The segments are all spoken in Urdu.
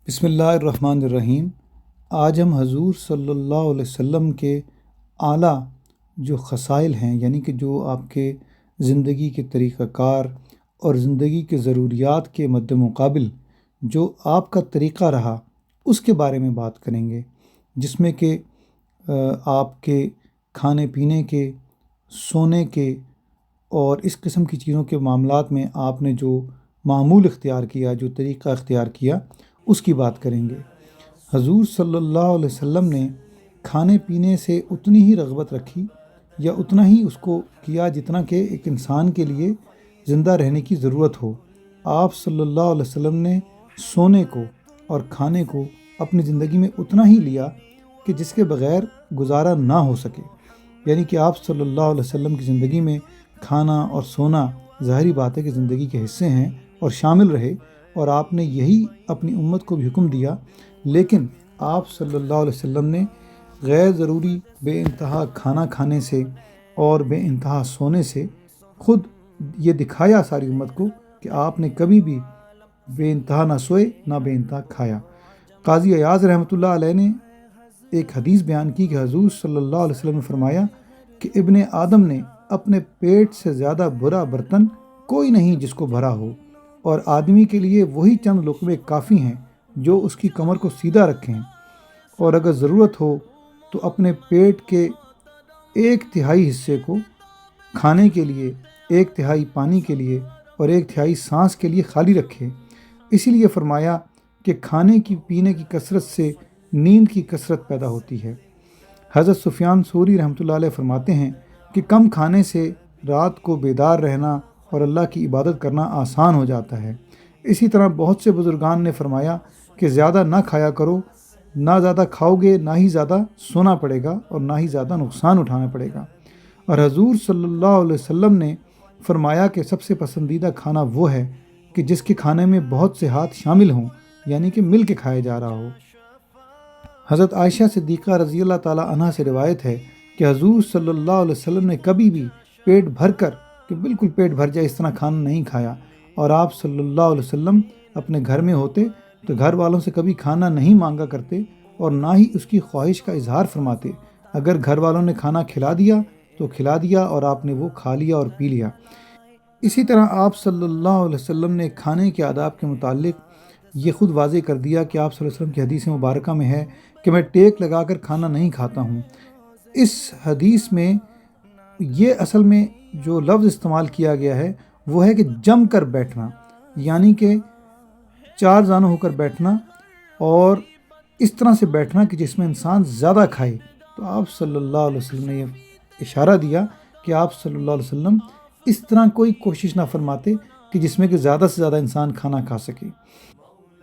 بسم اللہ الرحمن الرحیم۔ آج ہم حضور صلی اللہ علیہ وسلم کے اعلیٰ جو خصائل ہیں، یعنی کہ جو آپ کے زندگی کے طریقہ کار اور زندگی کے ضروریات کے مد مقابل جو آپ کا طریقہ رہا، اس کے بارے میں بات کریں گے، جس میں کہ آپ کے کھانے پینے کے، سونے کے اور اس قسم کی چیزوں کے معاملات میں آپ نے جو معمول اختیار کیا، جو طریقہ اختیار کیا، اس کی بات کریں گے۔ حضور صلی اللہ علیہ وسلم نے کھانے پینے سے اتنی ہی رغبت رکھی یا اتنا ہی اس کو کیا جتنا کہ ایک انسان کے لیے زندہ رہنے کی ضرورت ہو۔ آپ صلی اللہ علیہ وسلم نے سونے کو اور کھانے کو اپنی زندگی میں اتنا ہی لیا کہ جس کے بغیر گزارا نہ ہو سکے، یعنی کہ آپ صلی اللہ علیہ وسلم کی زندگی میں کھانا اور سونا ظاہری بات ہے کہ زندگی کے حصے ہیں اور شامل رہے، اور آپ نے یہی اپنی امت کو بھی حکم دیا۔ لیکن آپ صلی اللہ علیہ وسلم نے غیر ضروری بے انتہا کھانا کھانے سے اور بے انتہا سونے سے خود یہ دکھایا ساری امت کو کہ آپ نے کبھی بھی بے انتہا نہ سوئے نہ بے انتہا کھایا۔ قاضی ایاز رحمۃ اللہ علیہ نے ایک حدیث بیان کی کہ حضور صلی اللہ علیہ وسلم نے فرمایا کہ ابن آدم نے اپنے پیٹ سے زیادہ برا برتن کوئی نہیں جس کو بھرا ہو، اور آدمی کے لیے وہی چند لقمے کافی ہیں جو اس کی کمر کو سیدھا رکھیں، اور اگر ضرورت ہو تو اپنے پیٹ کے 1/3 حصے کو کھانے کے لیے، 1/3 پانی کے لیے اور 1/3 سانس کے لیے خالی رکھے۔ اسی لیے فرمایا کہ کھانے کی پینے کی کثرت سے نیند کی کثرت پیدا ہوتی ہے۔ حضرت سفیان ثوری رحمۃ اللہ علیہ فرماتے ہیں کہ کم کھانے سے رات کو بیدار رہنا اور اللہ کی عبادت کرنا آسان ہو جاتا ہے۔ اسی طرح بہت سے بزرگان نے فرمایا کہ زیادہ نہ کھایا کرو، نہ زیادہ کھاؤ گے نہ ہی زیادہ سونا پڑے گا اور نہ ہی زیادہ نقصان اٹھانا پڑے گا۔ اور حضور صلی اللہ علیہ وسلم نے فرمایا کہ سب سے پسندیدہ کھانا وہ ہے کہ جس کے کھانے میں بہت سے ہاتھ شامل ہوں، یعنی کہ مل کے کھایا جا رہا ہو۔ حضرت عائشہ صدیقہ رضی اللہ تعالیٰ عنہا سے روایت ہے کہ حضور صلی اللہ علیہ وسلم نے کبھی بھی پیٹ بھر کر، کہ بالکل پیٹ بھر جائے اس طرح کھانا نہیں کھایا، اور آپ صلی اللہ علیہ وسلم اپنے گھر میں ہوتے تو گھر والوں سے کبھی کھانا نہیں مانگا کرتے اور نہ ہی اس کی خواہش کا اظہار فرماتے۔ اگر گھر والوں نے کھانا کھلا دیا تو کھلا دیا اور آپ نے وہ کھا لیا اور پی لیا۔ اسی طرح آپ صلی اللہ علیہ وسلم نے کھانے کے آداب کے متعلق یہ خود واضح کر دیا کہ آپ صلی اللہ علیہ وسلم کی حدیث مبارکہ میں ہے کہ میں ٹیک لگا کر کھانا نہیں کھاتا ہوں۔ اس حدیث میں یہ اصل میں جو لفظ استعمال کیا گیا ہے وہ ہے کہ جم کر بیٹھنا، یعنی کہ 4 زانوں ہو کر بیٹھنا، اور اس طرح سے بیٹھنا کہ جس میں انسان زیادہ کھائے۔ تو آپ صلی اللہ علیہ وسلم نے یہ اشارہ دیا کہ آپ صلی اللہ علیہ وسلم اس طرح کوئی کوشش نہ فرماتے کہ جس میں کہ زیادہ سے زیادہ انسان کھانا کھا سکے۔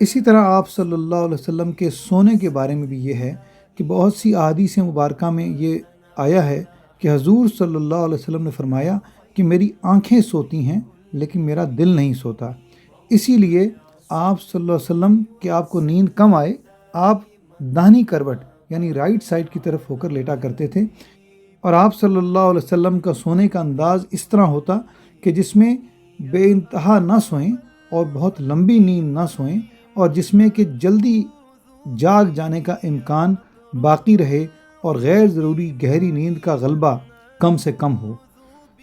اسی طرح آپ صلی اللہ علیہ وسلم کے سونے کے بارے میں بھی یہ ہے کہ بہت سی احادیث مبارکہ میں یہ آیا ہے کہ حضور صلی اللہ علیہ وسلم نے فرمایا کہ میری آنکھیں سوتی ہیں لیکن میرا دل نہیں سوتا۔ اسی لیے آپ صلی اللہ علیہ وسلم کہ آپ کو نیند کم آئے، آپ داہنی کروٹ یعنی رائٹ سائڈ کی طرف ہو کر لیٹا کرتے تھے، اور آپ صلی اللہ علیہ وسلم کا سونے کا انداز اس طرح ہوتا کہ جس میں بے انتہا نہ سوئیں اور بہت لمبی نیند نہ سوئیں، اور جس میں کہ جلدی جاگ جانے کا امکان باقی رہے اور غیر ضروری گہری نیند کا غلبہ کم سے کم ہو۔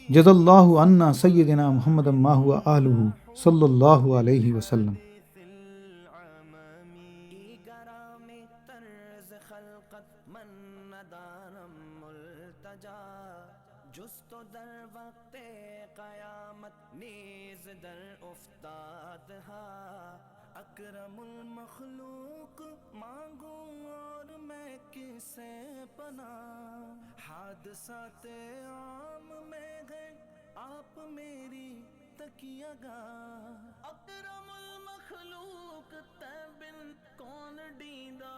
جزا اللہ عنا سیدنا محمد ما ہوا آلہ صلی اللہ علیہ وسلم۔ جست در وقت قیامت نیز در افتاد ہا، اکرم المخلوق مانگوں اور میں کسے پناہ، حادثات عام میں گئے آپ میری تکیہ گاہ، اکرم المخلوق تے بن کون ڈیندا